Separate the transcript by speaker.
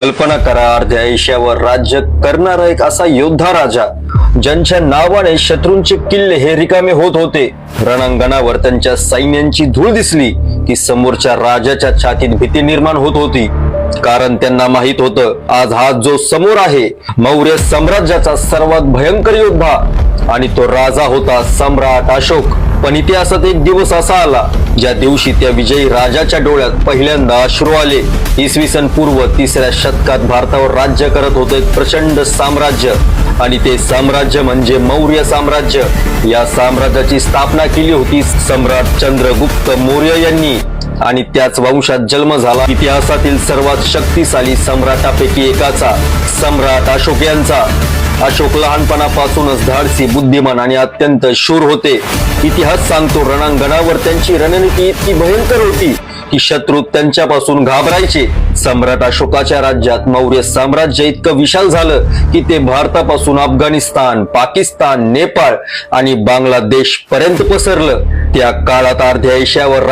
Speaker 1: कल्पना करा, अर्ध्या आयुष्यावर राज्य करणारा एक असा योद्धा राजा ज्यांच्या नावाने शत्रूंचे किल्ले हे रिकामे होत होते। रणांगणावर त्यांच्या सैन्यांची धूळ दिसली की समोरच्या राजाच्या छातीत भीती निर्माण होत होती, कारण त्यांना माहित होतं आज हा जो समोर आहे मौर्य साम्राज्याचा सर्वात भयंकर योद्धा आणि तो राजा होता सम्राट अशोक। पण इतिहासात एक दिवस असा आला ज्या दिवशी त्या विजयी राजाच्या डोळ्यात पहिल्यांदा अश्रू आले। इसवी सन पूर्व 3ऱ्या शतकात भारतावर राज्य करत होते एक प्रचंड साम्राज्य आणि ते साम्राज्य म्हणजे मौर्य साम्राज्य। या साम्राज्याची स्थापना केली होती सम्राट चंद्रगुप्त मौर्य यांनी आणि त्याच वंशात जन्म झाला इतिहासातील सर्वात शक्तिशाली सम्राटापैकी एकाचा, सम्राट अशोक यांचा। अशोक लहानपणापासूनच धाडसी, बुद्धिमान आणि अत्यंत शूर होते। इतिहास सांगतो रणांगणावर त्यांची रणनीती इतकी भयंकर होती की शत्रू त्यांच्यापासून घाबरायचे। सम्राट अशोकाच्या राज्यात मौर्य साम्राज्य इतकं विशाल झालं की ते भारतापासून अफगाणिस्तान, पाकिस्तान, नेपाळ आणि बांगलादेश पर्यंत पसरलं। त्या काळात अर्ध्या आयुष्यावर